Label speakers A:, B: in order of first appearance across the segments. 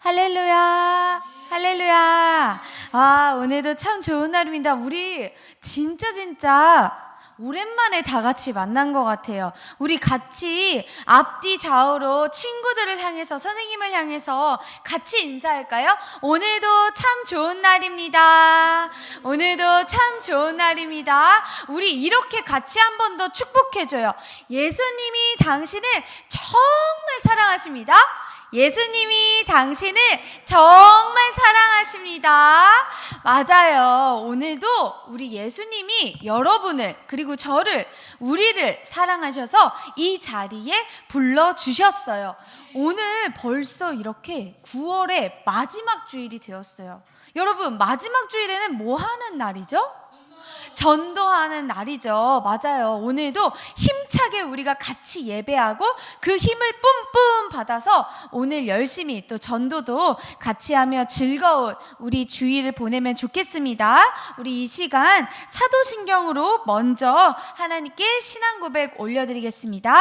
A: 할렐루야, 할렐루야. 오늘도 참 좋은 날입니다. 우리 진짜 오랜만에 다 같이 만난 것 같아요. 우리 같이 앞뒤 좌우로 친구들을 향해서, 선생님을 향해서 같이 인사할까요? 오늘도 참 좋은 날입니다. 오늘도 참 좋은 날입니다. 우리 이렇게 같이 한 번 더 축복해줘요. 예수님이 당신을 정말 사랑하십니다. 예수님이 당신을 정말 사랑하십니다. 맞아요. 오늘도 우리 예수님이 여러분을, 그리고 저를, 우리를 사랑하셔서 이 자리에 불러주셨어요. 오늘 벌써 이렇게 9월의 마지막 주일이 되었어요. 여러분, 마지막 주일에는 뭐 하는 날이죠? 전도하는 날이죠. 맞아요. 오늘도 힘차게 우리가 같이 예배하고 그 힘을 뿜뿜 받아서 오늘 열심히 또 전도도 같이 하며 즐거운 우리 주일을 보내면 좋겠습니다. 우리 이 시간 사도신경으로 먼저 하나님께 신앙 고백 올려드리겠습니다.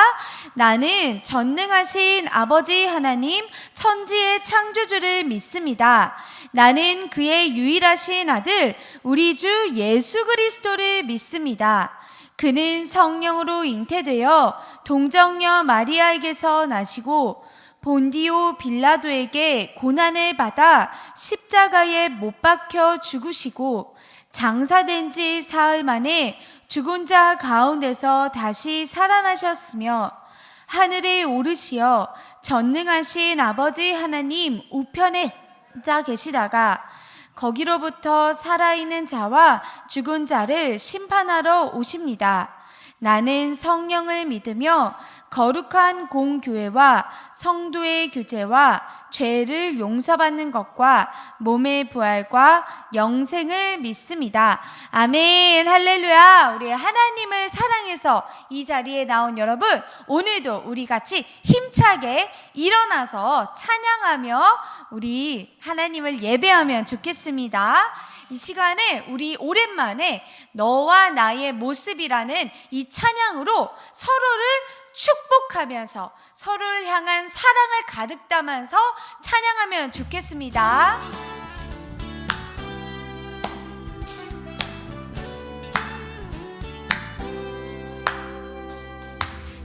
A: 나는 전능하신 아버지 하나님, 천지의 창조주를 믿습니다. 나는 그의 유일하신 아들 우리 주 예수 그리스도를 믿습니다. 그는 성령으로 잉태되어 동정녀 마리아에게서 나시고 본디오 빌라도에게 고난을 받아 십자가에 못 박혀 죽으시고 장사된 지 사흘 만에 죽은 자 가운데서 다시 살아나셨으며 하늘에 오르시어 전능하신 아버지 하나님 우편에 자 계시다가 거기로부터 살아있는 자와 죽은 자를 심판하러 오십니다. 나는 성령을 믿으며 거룩한 공교회와 성도의 교제와 죄를 용서받는 것과 몸의 부활과 영생을 믿습니다. 아멘. 할렐루야. 우리 하나님을 사랑해서 이 자리에 나온 여러분, 오늘도 우리 같이 힘차게 일어나서 찬양하며 우리 하나님을 예배하면 좋겠습니다. 이 시간에 우리 오랜만에 너와 나의 모습이라는 이 찬양으로 서로를 축복하면서 서로를 향한 사랑을 가득 담아서 찬양하면 좋겠습니다.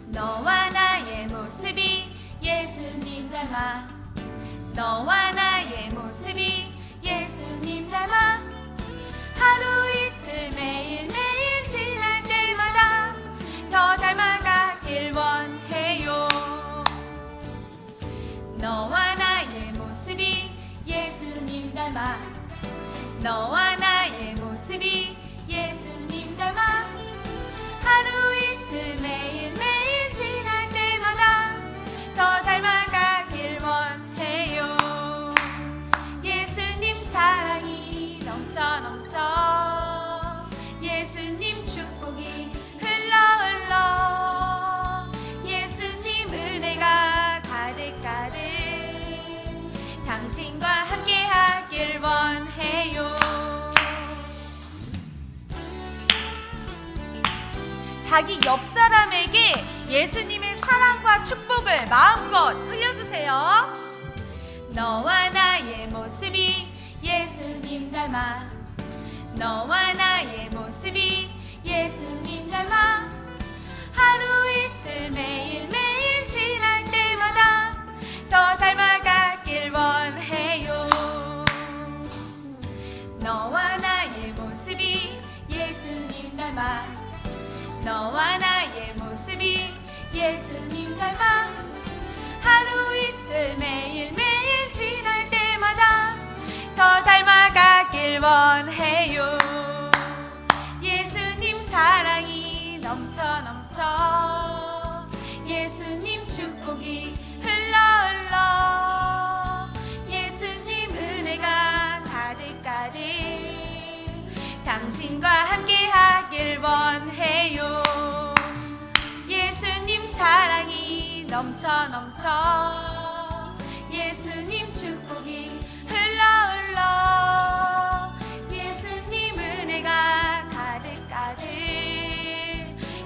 A: 너와 나의 모습이 예수님 닮아, 너와 나의 모습이 예수님 닮아, 하루 이틀 매일매일 지날 때마다 더 닮아가길 원해요. 너와 나의 모습이 예수님 닮아, 너와 나의 모습이 예수님 닮아, 하루 이틀 매일매일 지날 때마다 더 닮아가길 원해요. 예수님 사랑이 넘쳐 예수님 축복이 흘러 예수님 은혜가 가득 당신과 함께 하길 원해요. 자기 옆 사람에게 예수님의 사랑과 축복을 마음껏 흘려주세요. 너와 나의 모습이 예수님 닮아, 너와 나의 모습이 예수님 닮아, 하루 이틀 매일매일 지날 때마다 더 닮아가길 원해요. 너와 나의 모습이 예수님 닮아, 너와 나의 모습이 예수님 닮아, 하루 이틀 매일매일 지날 때마다 더 닮아가길 원해요. 예수님 사랑이 넘쳐 예수님 축복이 흘러 예수님 은혜가 가득 당신과 함께 하길 원해요. 예수님 사랑이 넘쳐 예수님 축복이 흘러 예수님 은혜가 가득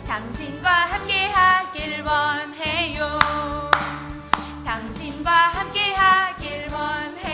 A: 당신과 함께 하길 원해요. 당신과 함께 하길 원해요.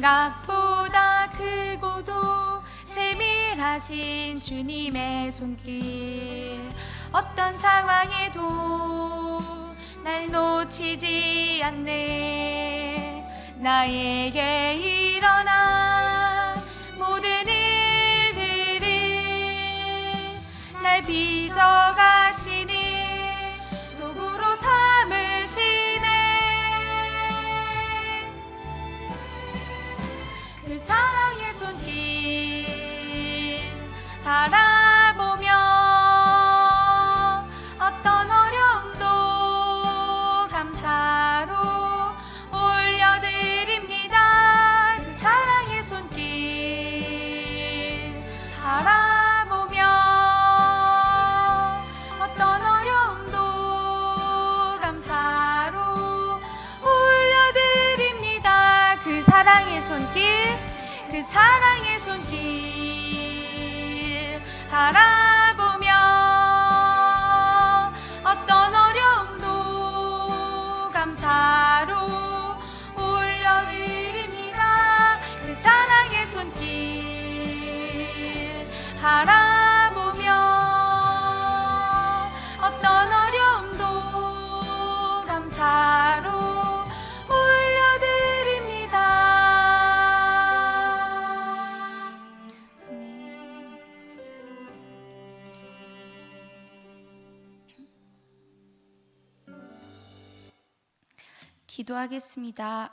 A: 생각보다 크고도 세밀하신 주님의 손길, 어떤 상황에도 날 놓치지 않네. 나에게 일어난 모든 일들을 날 빚어가시는 도구로 삼으시네. 그 사랑의 손길 바라보며 어떤 어려움도 감사로 올려드립니다. 그 사랑의 손길 바라보며 어떤 어려움도 감사로 올려드립니다. 그 사랑의 손길, 그 사랑의 손길 바라보며 어떤 어려움도 감사로 올려드립니다. 그 사랑의 손길 바라보며 어떤 어려움도 감사로 기도하겠습니다.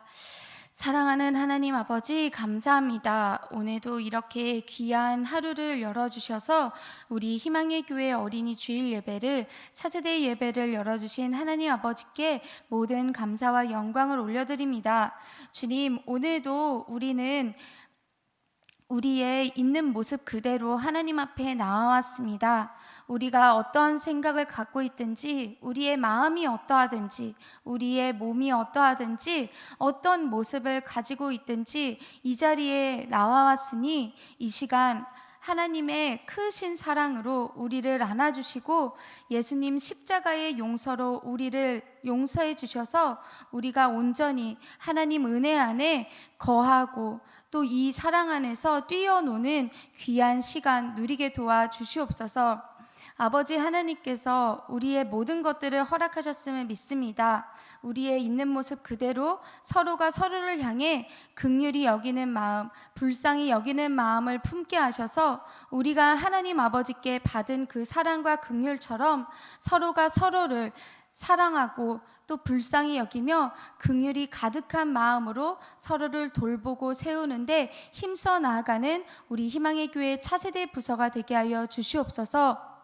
A: 사랑하는 하나님 아버지, 감사합니다. 오늘도 이렇게 귀한 하루를 열어주셔서 우리 희망의 교회 어린이 주일 예배를, 차세대 예배를 열어주신 하나님 아버지께 모든 감사와 영광을 올려드립니다. 주님, 오늘도 우리는 우리의 있는 모습 그대로 하나님 앞에 나와왔습니다. 우리가 어떤 생각을 갖고 있든지, 우리의 마음이 어떠하든지, 우리의 몸이 어떠하든지, 어떤 모습을 가지고 있든지 이 자리에 나와왔으니 이 시간 하나님의 크신 사랑으로 우리를 안아주시고 예수님 십자가의 용서로 우리를 용서해 주셔서 우리가 온전히 하나님 은혜 안에 거하고 또 이 사랑 안에서 뛰어노는 귀한 시간 누리게 도와주시옵소서. 아버지 하나님께서 우리의 모든 것들을 허락하셨음을 믿습니다. 우리의 있는 모습 그대로 서로가 서로를 향해 긍휼히 여기는 마음, 불쌍히 여기는 마음을 품게 하셔서 우리가 하나님 아버지께 받은 그 사랑과 긍휼처럼 서로가 서로를 사랑하고 또 불쌍히 여기며 긍휼이 가득한 마음으로 서로를 돌보고 세우는데 힘써 나아가는 우리 희망의 교회 차세대 부서가 되게 하여 주시옵소서.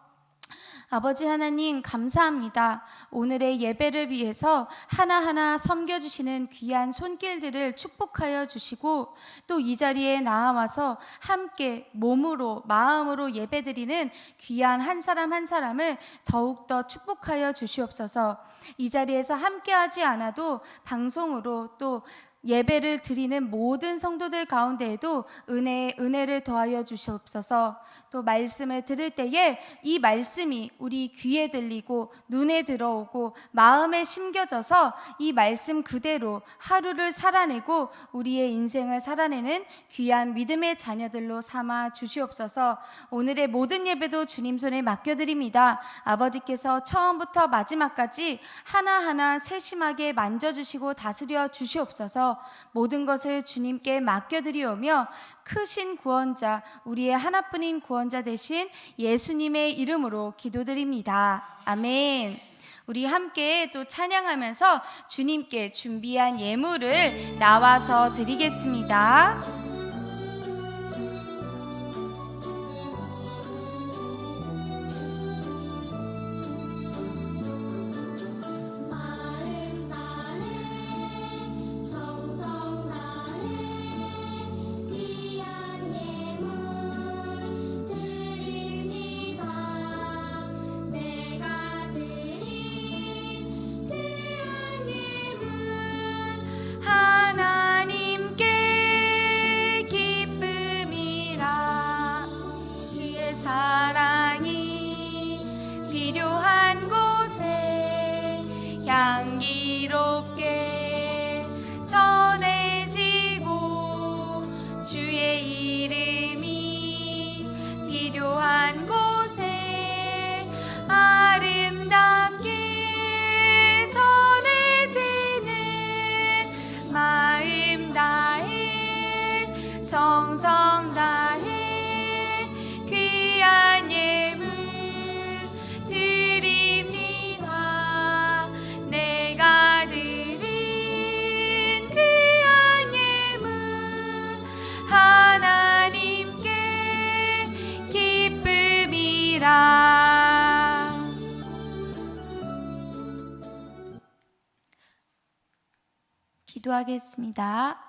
A: 아버지 하나님 감사합니다. 오늘의 예배를 위해서 하나하나 섬겨주시는 귀한 손길들을 축복하여 주시고 또 이 자리에 나와서 함께 몸으로 마음으로 예배드리는 귀한 한 사람 한 사람을 더욱더 축복하여 주시옵소서. 이 자리에서 함께하지 않아도 방송으로 또 예배를 드리는 모든 성도들 가운데에도 은혜를 더하여 주시옵소서. 또 말씀을 들을 때에 이 말씀이 우리 귀에 들리고 눈에 들어오고 마음에 심겨져서 이 말씀 그대로 하루를 살아내고 우리의 인생을 살아내는 귀한 믿음의 자녀들로 삼아 주시옵소서. 오늘의 모든 예배도 주님 손에 맡겨드립니다. 아버지께서 처음부터 마지막까지 하나하나 세심하게 만져주시고 다스려 주시옵소서. 모든 것을 주님께 맡겨드리오며 크신 구원자, 우리의 하나뿐인 구원자 되신 예수님의 이름으로 기도드립니다. 아멘. 우리 함께 또 찬양하면서 주님께 준비한 예물을 나와서 드리겠습니다. 하나님께 기름이 필요한 곳에 아름답게 전해지는 마음 다해 정성 다해 귀한 예물 드립니다. 내가 드린 귀한 예물 하나님께 기쁨이라. 기도하겠습니다.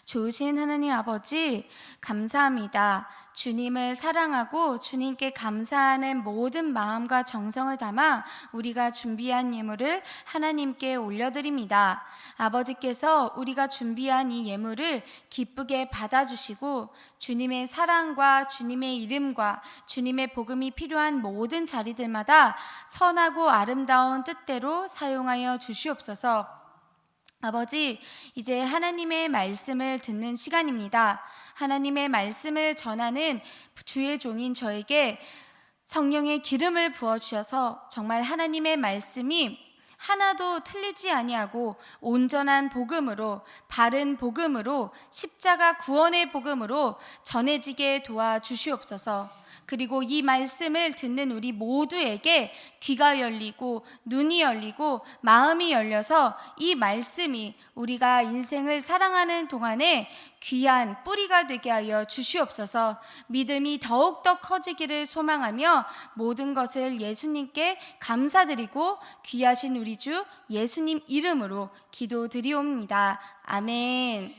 A: 좋으신 하나님 아버지, 감사합니다. 주님을 사랑하고 주님께 감사하는 모든 마음과 정성을 담아 우리가 준비한 예물을 하나님께 올려드립니다. 아버지께서 우리가 준비한 이 예물을 기쁘게 받아주시고 주님의 사랑과 주님의 이름과 주님의 복음이 필요한 모든 자리들마다 선하고 아름다운 뜻대로 사용하여 주시옵소서. 아버지, 이제 하나님의 말씀을 듣는 시간입니다. 하나님의 말씀을 전하는 주의 종인 저에게 성령의 기름을 부어주셔서 정말 하나님의 말씀이 하나도 틀리지 아니하고 온전한 복음으로, 바른 복음으로, 십자가 구원의 복음으로 전해지게 도와주시옵소서. 그리고 이 말씀을 듣는 우리 모두에게 귀가 열리고 눈이 열리고 마음이 열려서 이 말씀이 우리가 인생을 사랑하는 동안에 귀한 뿌리가 되게 하여 주시옵소서. 믿음이 더욱더 커지기를 소망하며 모든 것을 예수님께 감사드리고 귀하신 우리 주 예수님 이름으로 기도드리옵니다. 아멘.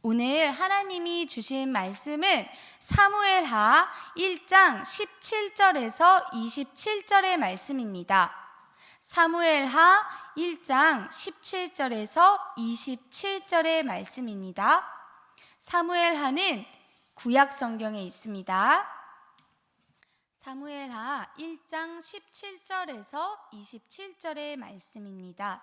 A: 오늘 하나님이 주신 말씀은 사무엘하 1장 17절에서 27절의 말씀입니다. 사무엘하 1장 17절에서 27절의 말씀입니다. 사무엘하는 구약 성경에 있습니다. 사무엘하 1장 17절에서 27절의 말씀입니다.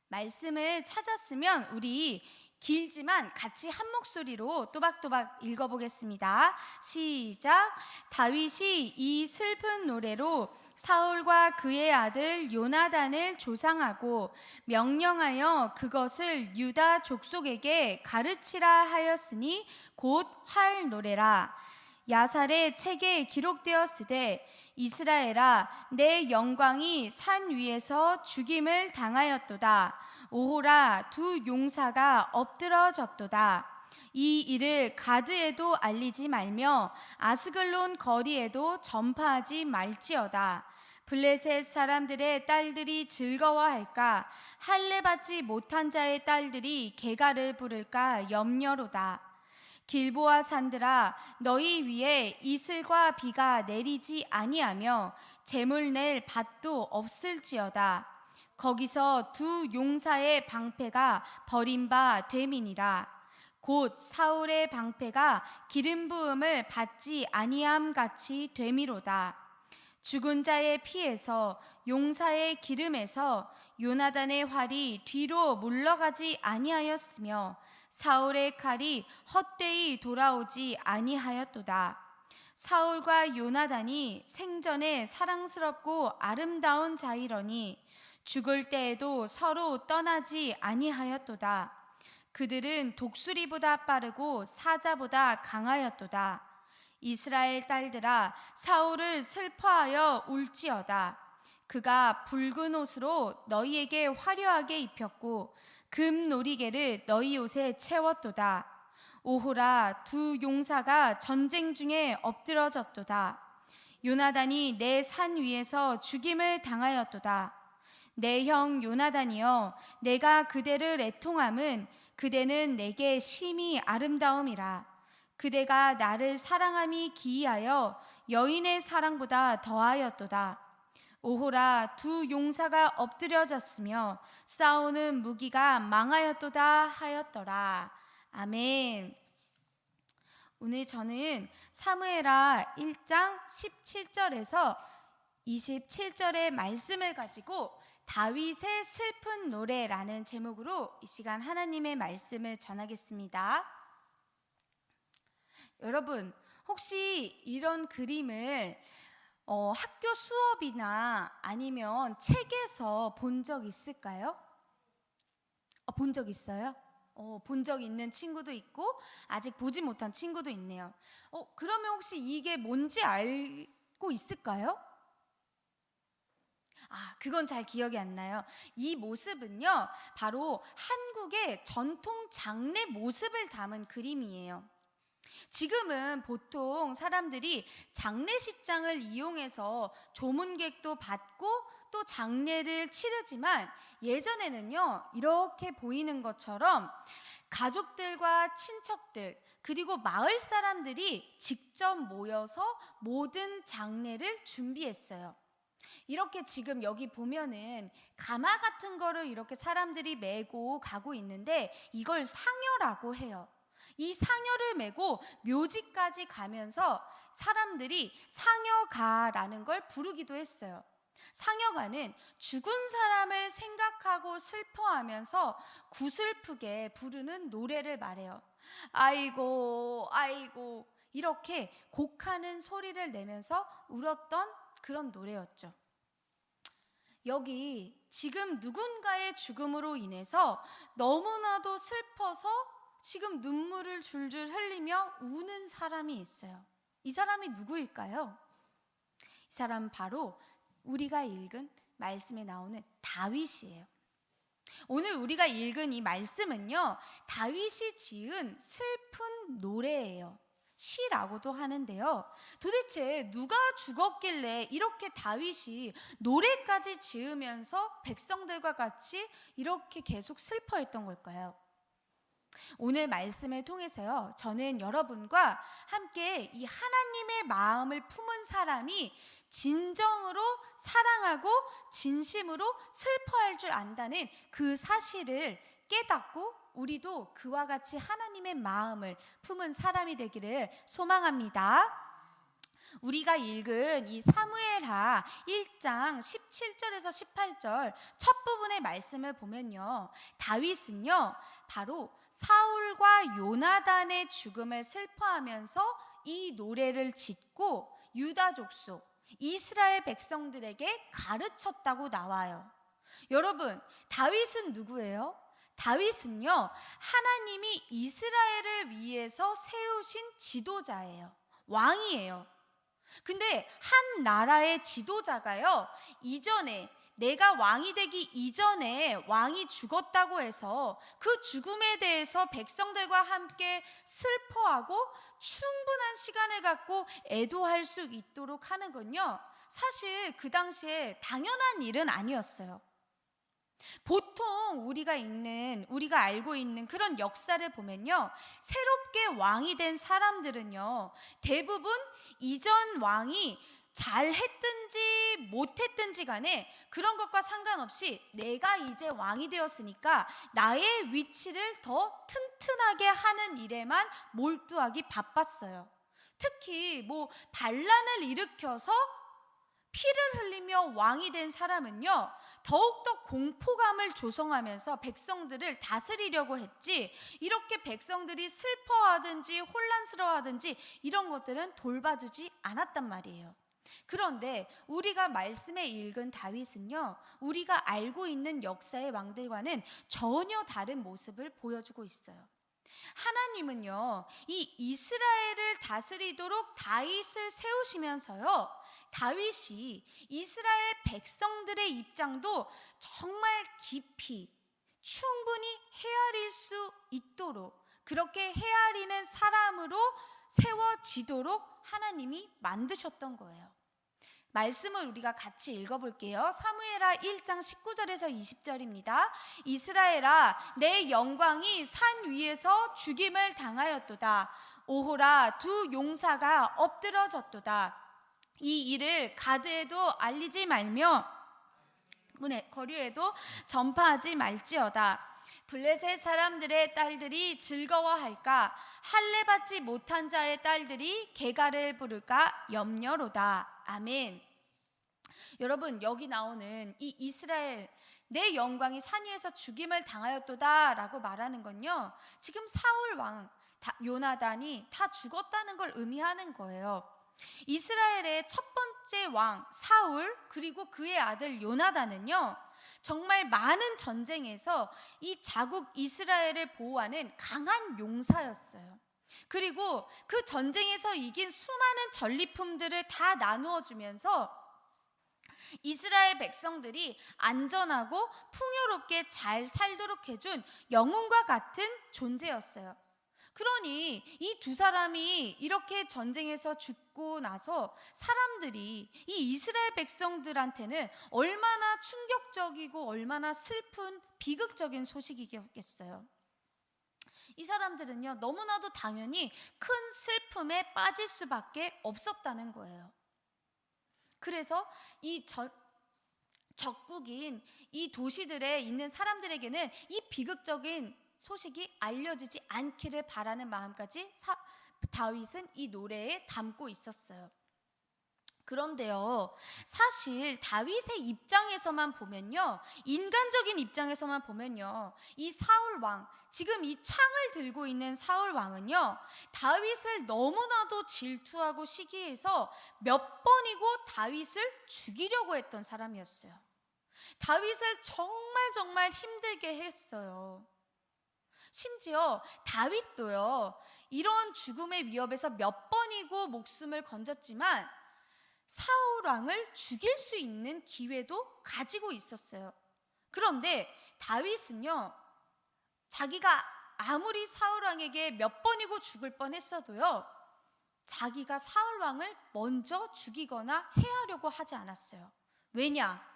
A: 말씀을 찾았으면 우리 길지만 같이 한 목소리로 또박또박 읽어보겠습니다. 시작. 다윗이 이 슬픈 노래로 사울과 그의 아들 요나단을 조상하고 명령하여 그것을 유다 족속에게 가르치라 하였으니 곧 활 노래라. 야살의 책에 기록되었으되 이스라엘아 내 영광이 산 위에서 죽임을 당하였도다. 오호라 두 용사가 엎드러졌도다. 이 일을 가드에도 알리지 말며 아스글론 거리에도 전파하지 말지어다. 블레셋 사람들의 딸들이 즐거워할까? 할례 받지 못한 자의 딸들이 개가를 부를까 염려로다. 길보아 산들아 너희 위에 이슬과 비가 내리지 아니하며 재물 낼 밭도 없을지어다. 거기서 두 용사의 방패가 버린 바 됨이니라. 곧 사울의 방패가 기름 부음을 받지 아니함 같이 됨이로다. 죽은 자의 피에서 용사의 기름에서 요나단의 활이 뒤로 물러가지 아니하였으며 사울의 칼이 헛되이 돌아오지 아니하였도다. 사울과 요나단이 생전에 사랑스럽고 아름다운 자이러니 죽을 때에도 서로 떠나지 아니하였도다. 그들은 독수리보다 빠르고 사자보다 강하였도다. 이스라엘 딸들아 사울을 슬퍼하여 울지어다. 그가 붉은 옷으로 너희에게 화려하게 입혔고 금 놀이개를 너희 옷에 채웠도다. 오호라 두 용사가 전쟁 중에 엎드러졌도다. 요나단이 내 산 위에서 죽임을 당하였도다. 내 형 요나단이여 내가 그대를 애통함은 그대는 내게 심히 아름다움이라. 그대가 나를 사랑함이 기이하여 여인의 사랑보다 더하였도다. 오호라 두 용사가 엎드려졌으며 싸우는 무기가 망하였도다 하였더라. 아멘. 오늘 저는 사무엘하 1장 17절에서 27절의 말씀을 가지고 다윗의 슬픈 노래라는 제목으로 이 시간 하나님의 말씀을 전하겠습니다. 여러분, 혹시 이런 그림을 학교 수업이나 아니면 책에서 본 적 있을까요? 본 적 있어요? 본 적 있는 친구도 있고 아직 보지 못한 친구도 있네요. 그러면 혹시 이게 뭔지 알고 있을까요? 그건 잘 기억이 안 나요. 이 모습은요, 바로 한국의 전통 장례 모습을 담은 그림이에요. 지금은 보통 사람들이 장례식장을 이용해서 조문객도 받고 또 장례를 치르지만, 예전에는요, 이렇게 보이는 것처럼 가족들과 친척들 그리고 마을 사람들이 직접 모여서 모든 장례를 준비했어요. 이렇게 지금 여기 보면은 가마 같은 거를 이렇게 사람들이 메고 가고 있는데, 이걸 상여라고 해요. 이 상여를 메고 묘지까지 가면서 사람들이 상여가라는 걸 부르기도 했어요. 상여가는 죽은 사람을 생각하고 슬퍼하면서 구슬프게 부르는 노래를 말해요. 아이고 아이고, 이렇게 곡하는 소리를 내면서 울었던 그런 노래였죠. 여기 지금 누군가의 죽음으로 인해서 너무나도 슬퍼서 지금 눈물을 줄줄 흘리며 우는 사람이 있어요. 이 사람이 누구일까요? 이 사람은 바로 우리가 읽은 말씀에 나오는 다윗이에요. 오늘 우리가 읽은 이 말씀은요, 다윗이 지은 슬픈 노래예요. 시라고도 하는데요, 도대체 누가 죽었길래 이렇게 다윗이 노래까지 지으면서 백성들과 같이 이렇게 계속 슬퍼했던 걸까요? 오늘 말씀을 통해서요, 저는 여러분과 함께 이 하나님의 마음을 품은 사람이 진정으로 사랑하고 진심으로 슬퍼할 줄 안다는 그 사실을 깨닫고, 우리도 그와 같이 하나님의 마음을 품은 사람이 되기를 소망합니다. 우리가 읽은 이 사무엘하 1장 17절에서 18절 첫 부분의 말씀을 보면요, 다윗은요, 바로 사울과 요나단의 죽음을 슬퍼하면서 이 노래를 짓고 유다 족속, 이스라엘 백성들에게 가르쳤다고 나와요. 여러분, 다윗은 누구예요? 다윗은요, 하나님이 이스라엘을 위해서 세우신 지도자예요. 왕이에요. 근데 한 나라의 지도자가요, 이전에, 내가 왕이 되기 이전에 왕이 죽었다고 해서 그 죽음에 대해서 백성들과 함께 슬퍼하고 충분한 시간을 갖고 애도할 수 있도록 하는 건요, 사실 그 당시에 당연한 일은 아니었어요. 보통 우리가 알고 있는 그런 역사를 보면요, 새롭게 왕이 된 사람들은요, 대부분 이전 왕이 잘했든지 못했든지 간에 그런 것과 상관없이 내가 이제 왕이 되었으니까 나의 위치를 더 튼튼하게 하는 일에만 몰두하기 바빴어요. 특히 반란을 일으켜서 피를 흘리며 왕이 된 사람은요, 더욱더 공포감을 조성하면서 백성들을 다스리려고 했지, 이렇게 백성들이 슬퍼하든지 혼란스러워하든지 이런 것들은 돌봐주지 않았단 말이에요. 그런데 우리가 말씀에 읽은 다윗은요, 우리가 알고 있는 역사의 왕들과는 전혀 다른 모습을 보여주고 있어요. 하나님은요, 이 이스라엘을 다스리도록 다윗을 세우시면서요, 다윗이 이스라엘 백성들의 입장도 정말 깊이 충분히 헤아릴 수 있도록, 그렇게 헤아리는 사람으로 세워지도록 하나님이 만드셨던 거예요. 말씀을 우리가 같이 읽어볼게요. 사무엘하 1장 19절에서 20절입니다. 이스라엘아, 내 영광이 산 위에서 죽임을 당하였도다. 오호라, 두 용사가 엎드러졌도다. 이 일을 가드에도 알리지 말며 거리에도 전파하지 말지어다. 블레셋 사람들의 딸들이 즐거워할까? 할례 받지 못한 자의 딸들이 개가를 부를까 염려로다. 아멘. 여러분, 여기 나오는 이 이스라엘, 내 영광이 산 위에서 죽임을 당하였도다 라고 말하는 건요, 지금 사울 왕, 요나단이 다 죽었다는 걸 의미하는 거예요. 이스라엘의 첫 번째 왕 사울 그리고 그의 아들 요나단은요, 정말 많은 전쟁에서 이 자국 이스라엘을 보호하는 강한 용사였어요. 그리고 그 전쟁에서 이긴 수많은 전리품들을 다 나누어 주면서 이스라엘 백성들이 안전하고 풍요롭게 잘 살도록 해준 영웅과 같은 존재였어요. 그러니 이 두 사람이 이렇게 전쟁에서 죽고 나서 사람들이 이 이스라엘 백성들한테는 얼마나 충격적이고 얼마나 슬픈 비극적인 소식이겠어요. 이 사람들은요, 너무나도 당연히 큰 슬픔에 빠질 수밖에 없었다는 거예요. 그래서 이 적국인 이 도시들에 있는 사람들에게는 이 비극적인 소식이 알려지지 않기를 바라는 마음까지 다윗은 이 노래에 담고 있었어요. 그런데요, 사실 다윗의 입장에서만 보면요, 인간적인 입장에서만 보면요, 이 사울 왕, 지금 이 창을 들고 있는 사울 왕은요, 다윗을 너무나도 질투하고 시기해서 몇 번이고 다윗을 죽이려고 했던 사람이었어요. 다윗을 정말 힘들게 했어요. 심지어 다윗도요, 이런 죽음의 위협에서 몇 번이고 목숨을 건졌지만 사울 왕을 죽일 수 있는 기회도 가지고 있었어요. 그런데 다윗은요, 자기가 아무리 사울 왕에게 몇 번이고 죽을 뻔했어도요, 자기가 사울 왕을 먼저 죽이거나 해하려고 하지 않았어요. 왜냐?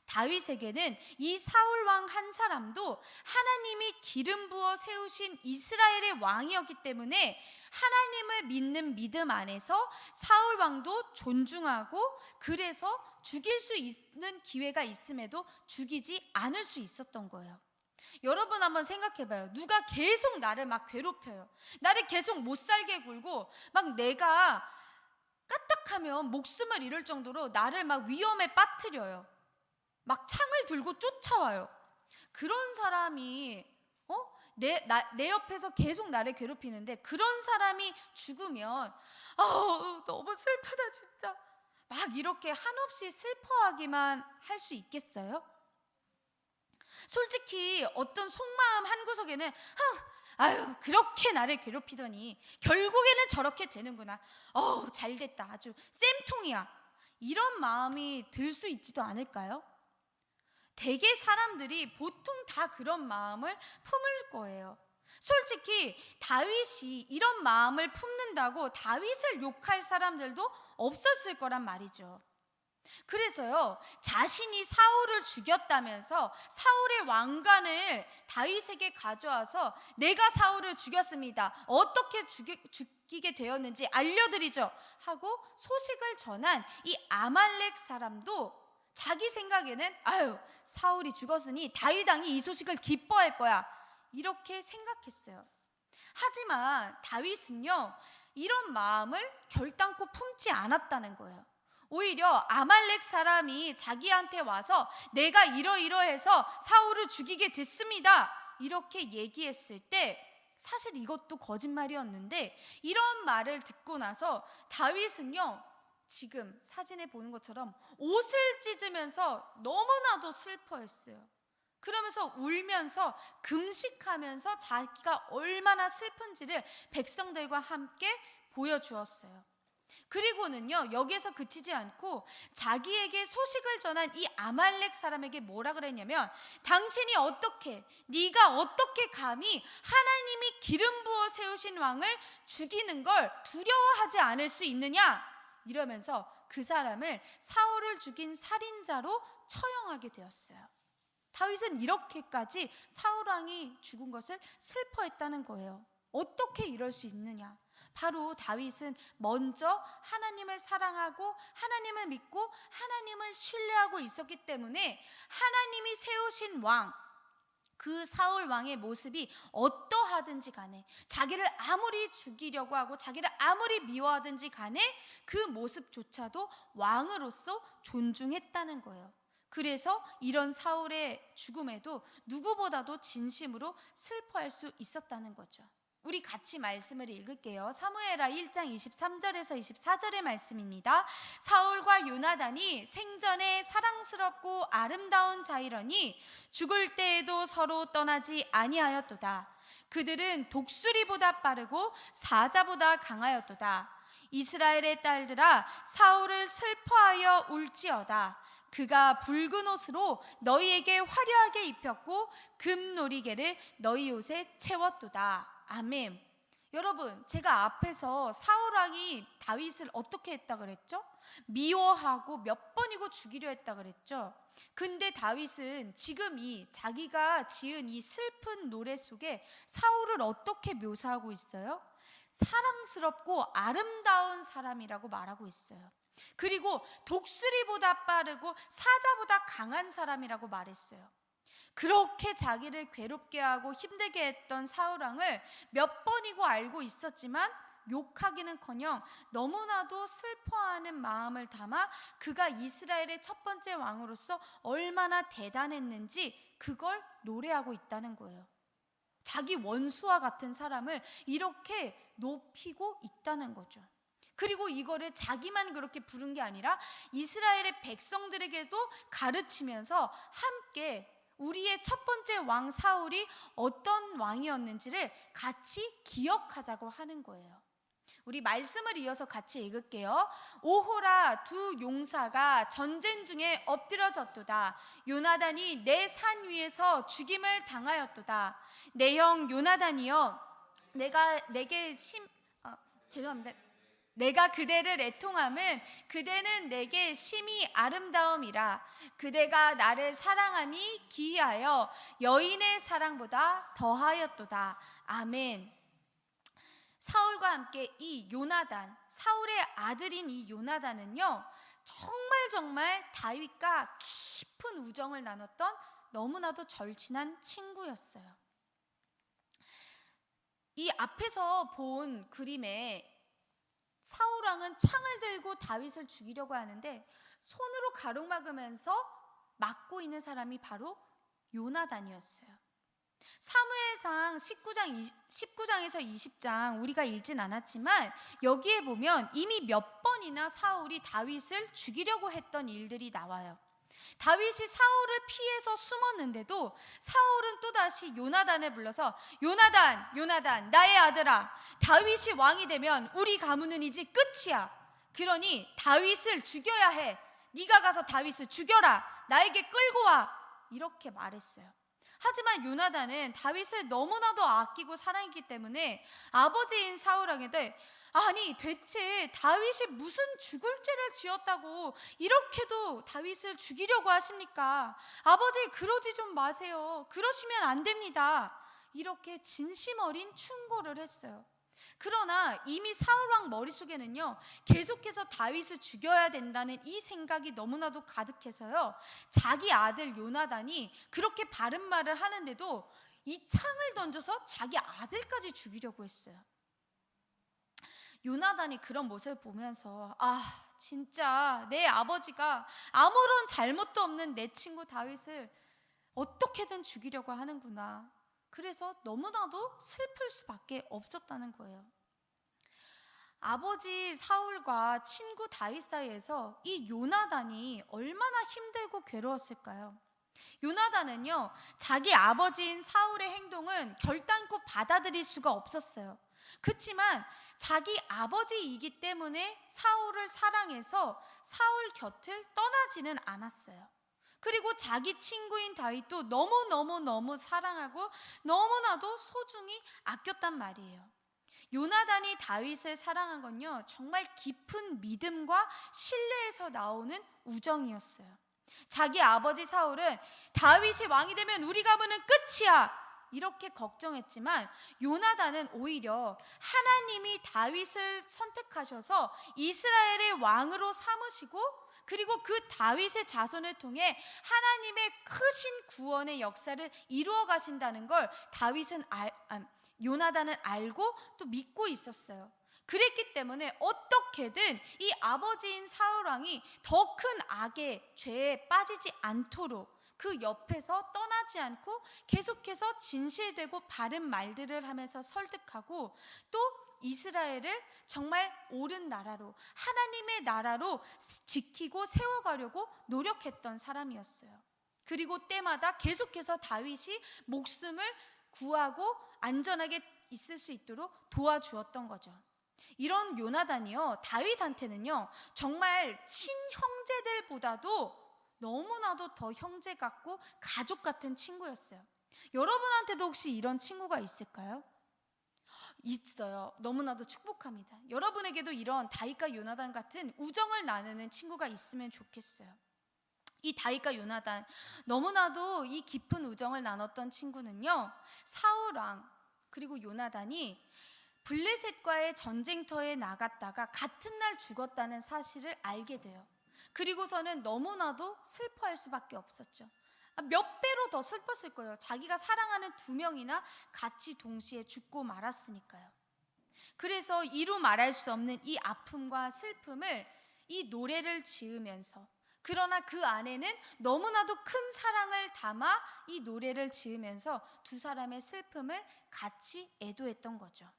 A: 다윗에게는 이 사울 왕 한 사람도 하나님이 기름 부어 세우신 이스라엘의 왕이었기 때문에 하나님을 믿는 믿음 안에서 사울 왕도 존중하고, 그래서 죽일 수 있는 기회가 있음에도 죽이지 않을 수 있었던 거예요. 여러분 한번 생각해봐요. 누가 계속 나를 막 괴롭혀요. 나를 계속 못 살게 굴고 막 내가 까딱하면 목숨을 잃을 정도로 나를 막 위험에 빠뜨려요. 막 창을 들고 쫓아와요. 그런 사람이 내 옆에서 계속 나를 괴롭히는데 그런 사람이 죽으면 너무 슬프다 진짜. 막 이렇게 한없이 슬퍼하기만 할 수 있겠어요? 솔직히 어떤 속마음 한구석에는 그렇게 나를 괴롭히더니 결국에는 저렇게 되는구나. 잘됐다. 아주 쌤통이야. 이런 마음이 들 수 있지도 않을까요? 대개 사람들이 보통 다 그런 마음을 품을 거예요. 솔직히 다윗이 이런 마음을 품는다고 다윗을 욕할 사람들도 없었을 거란 말이죠. 그래서요, 자신이 사울을 죽였다면서 사울의 왕관을 다윗에게 가져와서 내가 사울을 죽였습니다. 어떻게 죽이게 되었는지 알려드리죠 하고 소식을 전한 이 아말렉 사람도 자기 생각에는 사울이 죽었으니 다윗 왕이 이 소식을 기뻐할 거야, 이렇게 생각했어요. 하지만 다윗은요, 이런 마음을 결단코 품지 않았다는 거예요. 오히려 아말렉 사람이 자기한테 와서 내가 이러이러해서 사울을 죽이게 됐습니다, 이렇게 얘기했을 때 사실 이것도 거짓말이었는데, 이런 말을 듣고 나서 다윗은요, 지금 사진에 보는 것처럼 옷을 찢으면서 너무나도 슬퍼했어요. 그러면서 울면서 금식하면서 자기가 얼마나 슬픈지를 백성들과 함께 보여주었어요. 그리고는요, 여기에서 그치지 않고 자기에게 소식을 전한 이 아말렉 사람에게 뭐라 그랬냐면, 네가 어떻게 감히 하나님이 기름 부어 세우신 왕을 죽이는 걸 두려워하지 않을 수 있느냐, 이러면서 그 사람을 사울을 죽인 살인자로 처형하게 되었어요. 다윗은 이렇게까지 사울 왕이 죽은 것을 슬퍼했다는 거예요. 어떻게 이럴 수 있느냐? 바로 다윗은 먼저 하나님을 사랑하고 하나님을 믿고 하나님을 신뢰하고 있었기 때문에 하나님이 세우신 왕, 그 사울 왕의 모습이 어떠하든지 간에, 자기를 아무리 죽이려고 하고 자기를 아무리 미워하든지 간에 그 모습조차도 왕으로서 존중했다는 거예요. 그래서 이런 사울의 죽음에도 누구보다도 진심으로 슬퍼할 수 있었다는 거죠. 우리 같이 말씀을 읽을게요. 사무엘하 1장 23절에서 24절의 말씀입니다. 사울과 요나단이 생전에 사랑스럽고 아름다운 자이러니 죽을 때에도 서로 떠나지 아니하였도다. 그들은 독수리보다 빠르고 사자보다 강하였도다. 이스라엘의 딸들아, 사울을 슬퍼하여 울지어다. 그가 붉은 옷으로 너희에게 화려하게 입혔고 금놀이개를 너희 옷에 채웠도다. 아멘. 여러분, 제가 앞에서 사울 왕이 다윗을 어떻게 했다 그랬죠? 미워하고 몇 번이고 죽이려 했다 그랬죠. 근데 다윗은 지금 이 자기가 지은 이 슬픈 노래 속에 사울을 어떻게 묘사하고 있어요? 사랑스럽고 아름다운 사람이라고 말하고 있어요. 그리고 독수리보다 빠르고 사자보다 강한 사람이라고 말했어요. 그렇게 자기를 괴롭게 하고 힘들게 했던 사울왕을 몇 번이고 알고 있었지만 욕하기는커녕 너무나도 슬퍼하는 마음을 담아 그가 이스라엘의 첫 번째 왕으로서 얼마나 대단했는지 그걸 노래하고 있다는 거예요. 자기 원수와 같은 사람을 이렇게 높이고 있다는 거죠. 그리고 이거를 자기만 그렇게 부른 게 아니라 이스라엘의 백성들에게도 가르치면서 함께 우리의 첫 번째 왕 사울이 어떤 왕이었는지를 같이 기억하자고 하는 거예요. 우리 말씀을 이어서 같이 읽을게요. 오호라 두 용사가 전쟁 중에 엎드려졌도다. 요나단이 내 산 위에서 죽임을 당하였도다. 내 형 요나단이여, 내가 그대를 애통함은 그대는 내게 심히 아름다움이라. 그대가 나를 사랑함이 기이하여 여인의 사랑보다 더하였도다. 아멘. 사울과 함께 이 요나단, 사울의 아들인 이 요나단은요, 정말 다윗과 깊은 우정을 나눴던 너무나도 절친한 친구였어요. 이 앞에서 본 그림에 사울왕은 창을 들고 다윗을 죽이려고 하는데 손으로 가로막으면서 막고 있는 사람이 바로 요나단이었어요. 사무엘상 19장에서 20장 우리가 읽진 않았지만 여기에 보면 이미 몇 번이나 사울이 다윗을 죽이려고 했던 일들이 나와요. 다윗이 사울을 피해서 숨었는데도 사울은 또다시 요나단을 불러서 요나단 나의 아들아, 다윗이 왕이 되면 우리 가문은 이제 끝이야. 그러니 다윗을 죽여야 해. 네가 가서 다윗을 죽여라. 나에게 끌고 와. 이렇게 말했어요. 하지만 요나단은 다윗을 너무나도 아끼고 사랑했기 때문에 아버지인 사울에게 아니 대체 다윗이 무슨 죽을 죄를 지었다고 이렇게도 다윗을 죽이려고 하십니까? 아버지 그러지 좀 마세요. 그러시면 안 됩니다. 이렇게 진심 어린 충고를 했어요. 그러나 이미 사울왕 머릿속에는요, 계속해서 다윗을 죽여야 된다는 이 생각이 너무나도 가득해서요, 자기 아들 요나단이 그렇게 바른 말을 하는데도 이 창을 던져서 자기 아들까지 죽이려고 했어요. 요나단이 그런 모습을 보면서 진짜 내 아버지가 아무런 잘못도 없는 내 친구 다윗을 어떻게든 죽이려고 하는구나. 그래서 너무나도 슬플 수밖에 없었다는 거예요. 아버지 사울과 친구 다윗 사이에서 이 요나단이 얼마나 힘들고 괴로웠을까요? 요나단은요, 자기 아버지인 사울의 행동은 결단코 받아들일 수가 없었어요. 그렇지만 자기 아버지이기 때문에 사울을 사랑해서 사울 곁을 떠나지는 않았어요. 그리고 자기 친구인 다윗도 너무 사랑하고 너무나도 소중히 아꼈단 말이에요. 요나단이 다윗을 사랑한 건요, 정말 깊은 믿음과 신뢰에서 나오는 우정이었어요. 자기 아버지 사울은 다윗이 왕이 되면 우리 가문은 끝이야 이렇게 걱정했지만 요나단은 오히려 하나님이 다윗을 선택하셔서 이스라엘의 왕으로 삼으시고 그리고 그 다윗의 자손을 통해 하나님의 크신 구원의 역사를 이루어 가신다는 걸 요나단은 알고 또 믿고 있었어요. 그랬기 때문에 어떻게든 이 아버지인 사울 왕이 더 큰 악의 죄에 빠지지 않도록 그 옆에서 떠나지 않고 계속해서 진실되고 바른 말들을 하면서 설득하고, 또 이스라엘을 정말 옳은 나라로, 하나님의 나라로 지키고 세워가려고 노력했던 사람이었어요. 그리고 때마다 계속해서 다윗이 목숨을 구하고 안전하게 있을 수 있도록 도와주었던 거죠. 이런 요나단이요, 다윗한테는요 정말 친형제들보다도 너무나도 더 형제 같고 가족 같은 친구였어요. 여러분한테도 혹시 이런 친구가 있을까요? 있어요. 너무나도 축복합니다. 여러분에게도 이런 다윗과 요나단 같은 우정을 나누는 친구가 있으면 좋겠어요. 이 다윗과 요나단, 너무나도 이 깊은 우정을 나눴던 친구는요, 사울 왕 그리고 요나단이 블레셋과의 전쟁터에 나갔다가 같은 날 죽었다는 사실을 알게 돼요. 그리고서는 너무나도 슬퍼할 수밖에 없었죠. 몇 배로 더 슬펐을 거예요. 자기가 사랑하는 두 명이나 같이 동시에 죽고 말았으니까요. 그래서 이루 말할 수 없는 이 아픔과 슬픔을 이 노래를 지으면서, 그러나 그 안에는 너무나도 큰 사랑을 담아 이 노래를 지으면서 두 사람의 슬픔을 같이 애도했던 거죠.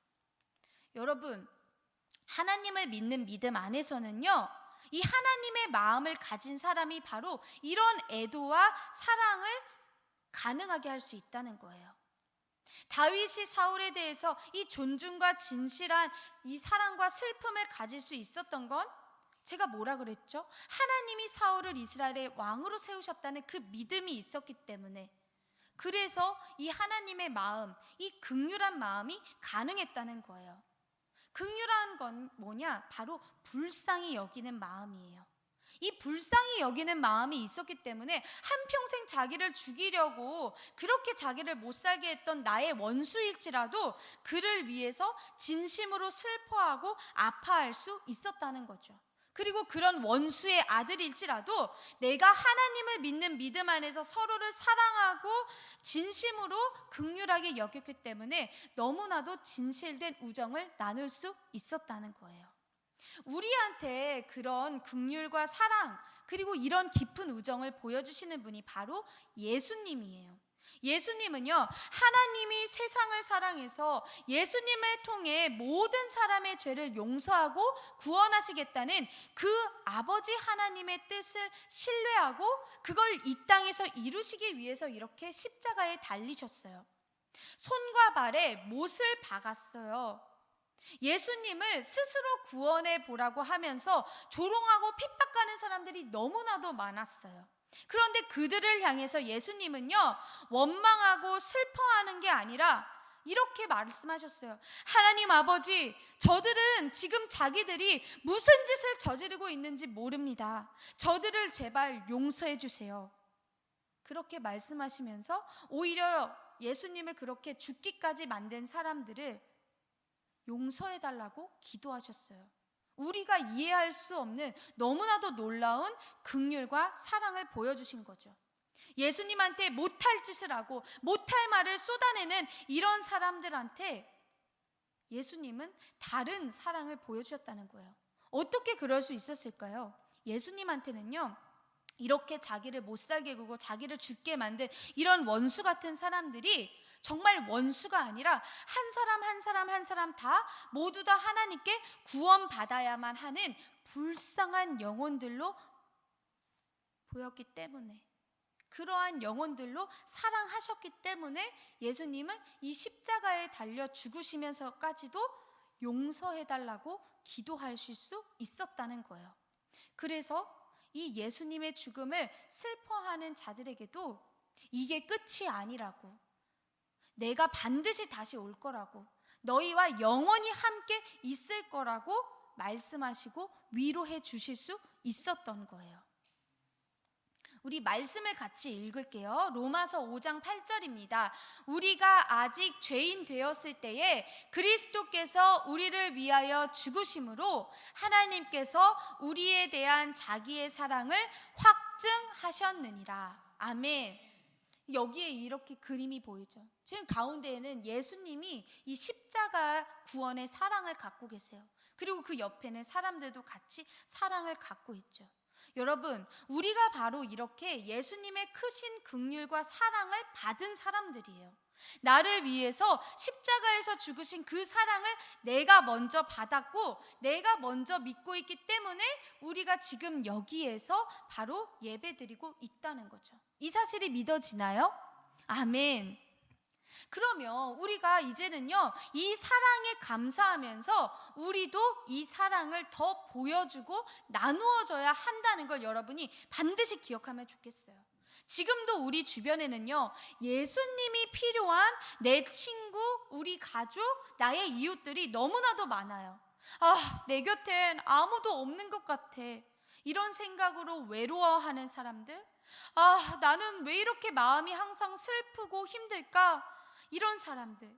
A: 여러분, 하나님을 믿는 믿음 안에서는요, 이 하나님의 마음을 가진 사람이 바로 이런 애도와 사랑을 가능하게 할 수 있다는 거예요. 다윗이 사울에 대해서 이 존중과 진실한 이 사랑과 슬픔을 가질 수 있었던 건, 제가 뭐라 그랬죠? 하나님이 사울을 이스라엘의 왕으로 세우셨다는 그 믿음이 있었기 때문에, 그래서 이 하나님의 마음, 이 긍휼한 마음이 가능했다는 거예요. 긍휼한 건 뭐냐? 바로 불쌍히 여기는 마음이에요. 이 불쌍히 여기는 마음이 있었기 때문에 한평생 자기를 죽이려고 그렇게 자기를 못 살게 했던 나의 원수일지라도 그를 위해서 진심으로 슬퍼하고 아파할 수 있었다는 거죠. 그리고 그런 원수의 아들일지라도 내가 하나님을 믿는 믿음 안에서 서로를 사랑하고 진심으로 긍휼하게 여겼기 때문에 너무나도 진실된 우정을 나눌 수 있었다는 거예요. 우리한테 그런 긍휼과 사랑, 그리고 이런 깊은 우정을 보여주시는 분이 바로 예수님이에요. 예수님은요, 하나님이 세상을 사랑해서 예수님을 통해 모든 사람의 죄를 용서하고 구원하시겠다는 그 아버지 하나님의 뜻을 신뢰하고 그걸 이 땅에서 이루시기 위해서 이렇게 십자가에 달리셨어요. 손과 발에 못을 박았어요. 예수님을 스스로 구원해 보라고 하면서 조롱하고 핍박하는 사람들이 너무나도 많았어요. 그런데 그들을 향해서 예수님은요, 원망하고 슬퍼하는 게 아니라 이렇게 말씀하셨어요. 하나님 아버지, 저들은 지금 자기들이 무슨 짓을 저지르고 있는지 모릅니다. 저들을 제발 용서해 주세요. 그렇게 말씀하시면서 오히려 예수님을 그렇게 죽기까지 만든 사람들을 용서해 달라고 기도하셨어요. 우리가 이해할 수 없는 너무나도 놀라운 긍휼과 사랑을 보여주신 거죠. 예수님한테 못할 짓을 하고 못할 말을 쏟아내는 이런 사람들한테 예수님은 다른 사랑을 보여주셨다는 거예요. 어떻게 그럴 수 있었을까요? 예수님한테는요, 이렇게 자기를 못 살게 구고 자기를 죽게 만든 이런 원수 같은 사람들이 정말 원수가 아니라 한 사람 한 사람 한 사람 다 모두 다 하나님께 구원받아야만 하는 불쌍한 영혼들로 보였기 때문에, 그러한 영혼들로 사랑하셨기 때문에 예수님은 이 십자가에 달려 죽으시면서까지도 용서해달라고 기도하실 수 있었다는 거예요. 그래서 이 예수님의 죽음을 슬퍼하는 자들에게도 이게 끝이 아니라고, 내가 반드시 다시 올 거라고, 너희와 영원히 함께 있을 거라고 말씀하시고 위로해 주실 수 있었던 거예요. 우리 말씀을 같이 읽을게요. 로마서 5장 8절입니다. 우리가 아직 죄인 되었을 때에 그리스도께서 우리를 위하여 죽으심으로 하나님께서 우리에 대한 자기의 사랑을 확증하셨느니라. 아멘. 여기에 이렇게 그림이 보이죠. 지금 가운데에는 예수님이 이 십자가 구원의 사랑을 갖고 계세요. 그리고 그 옆에는 사람들도 같이 사랑을 갖고 있죠. 여러분, 우리가 바로 이렇게 예수님의 크신 긍휼과 사랑을 받은 사람들이에요. 나를 위해서 십자가에서 죽으신 그 사랑을 내가 먼저 받았고 내가 먼저 믿고 있기 때문에 우리가 지금 여기에서 바로 예배드리고 있다는 거죠. 이 사실이 믿어지나요? 아멘. 그러면 우리가 이제는요, 이 사랑에 감사하면서 우리도 이 사랑을 더 보여주고 나누어져야 한다는 걸 여러분이 반드시 기억하면 좋겠어요. 지금도 우리 주변에는요, 예수님이 필요한 내 친구, 우리 가족, 나의 이웃들이 너무나도 많아요. 내 곁엔 아무도 없는 것 같아. 이런 생각으로 외로워하는 사람들, 나는 왜 이렇게 마음이 항상 슬프고 힘들까? 이런 사람들,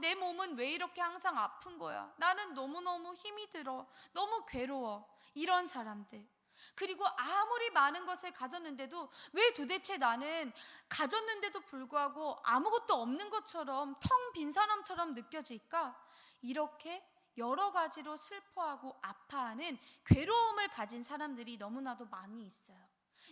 A: 내 몸은 왜 이렇게 항상 아픈 거야? 나는 너무너무 힘이 들어. 너무 괴로워. 이런 사람들. 그리고 아무리 많은 것을 가졌는데도 왜 도대체 나는 가졌는데도 불구하고 아무것도 없는 것처럼 텅 빈 사람처럼 느껴질까? 이렇게 여러 가지로 슬퍼하고 아파하는 괴로움을 가진 사람들이 너무나도 많이 있어요.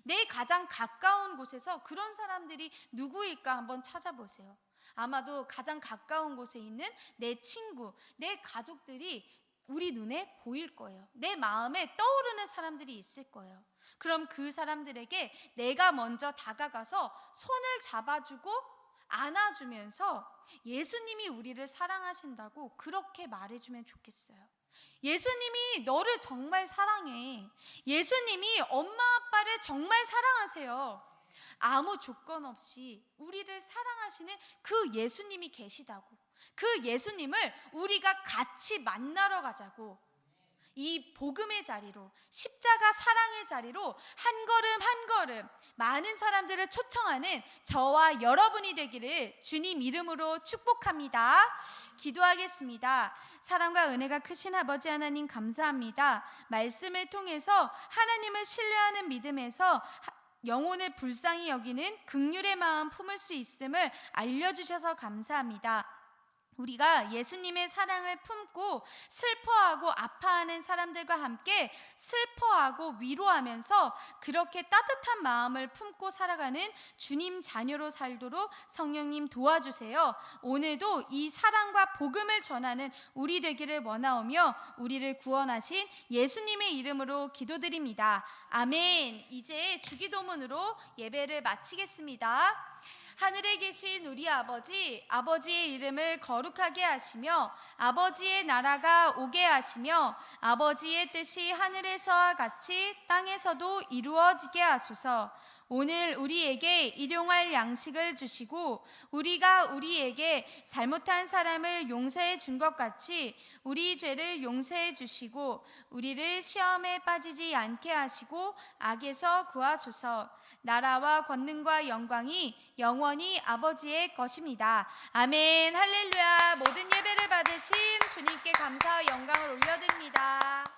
A: 내 가장 가까운 곳에서 그런 사람들이 누구일까 한번 찾아보세요. 아마도 가장 가까운 곳에 있는 내 친구, 내 가족들이 우리 눈에 보일 거예요. 내 마음에 떠오르는 사람들이 있을 거예요. 그럼 그 사람들에게 내가 먼저 다가가서 손을 잡아주고 안아주면서 예수님이 우리를 사랑하신다고 그렇게 말해주면 좋겠어요. 예수님이 너를 정말 사랑해. 예수님이 엄마 아빠를 정말 사랑하세요. 아무 조건 없이 우리를 사랑하시는 그 예수님이 계시다고. 그 예수님을 우리가 같이 만나러 가자고. 이 복음의 자리로, 십자가 사랑의 자리로 한 걸음 한 걸음 많은 사람들을 초청하는 저와 여러분이 되기를 주님 이름으로 축복합니다. 기도하겠습니다. 사랑과 은혜가 크신 아버지 하나님 감사합니다. 말씀을 통해서 하나님을 신뢰하는 믿음에서 영혼을 불쌍히 여기는 긍휼의 마음 품을 수 있음을 알려주셔서 감사합니다. 우리가 예수님의 사랑을 품고 슬퍼하고 아파하는 사람들과 함께 슬퍼하고 위로하면서 그렇게 따뜻한 마음을 품고 살아가는 주님 자녀로 살도록 성령님 도와주세요. 오늘도 이 사랑과 복음을 전하는 우리 되기를 원하오며 우리를 구원하신 예수님의 이름으로 기도드립니다. 아멘. 이제 주기도문으로 예배를 마치겠습니다. 하늘에 계신 우리 아버지, 아버지의 이름을 거룩하게 하시며 아버지의 나라가 오게 하시며 아버지의 뜻이 하늘에서와 같이 땅에서도 이루어지게 하소서. 오늘 우리에게 일용할 양식을 주시고 우리가 우리에게 잘못한 사람을 용서해 준 것 같이 우리 죄를 용서해 주시고 우리를 시험에 빠지지 않게 하시고 악에서 구하소서. 나라와 권능과 영광이 영원히 아버지의 것입니다. 아멘. 할렐루야. 모든 예배를 받으신 주님께 감사와 영광을 올려드립니다.